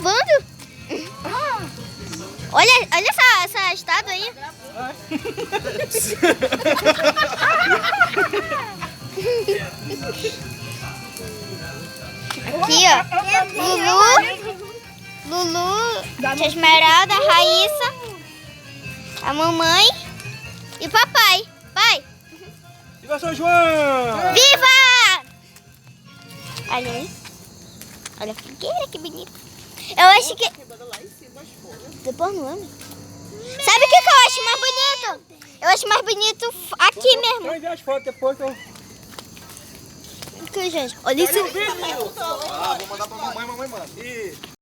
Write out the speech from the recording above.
gravando. Olha essa estátua aí. Aqui, ó. Lulu, Tia Esmeralda, Raíssa, a mamãe e o papai. Pai. Viva São João! Viva! Olha aí. Olha a figueira, que bonito. Eu acho que... Depois não amo. Sabe o que eu acho mais bonito? Eu acho mais bonito aqui mesmo. Vou enviar as fotos depois que eu... Aqui, gente. Olha isso. Ah, vou mandar pra mamãe manda.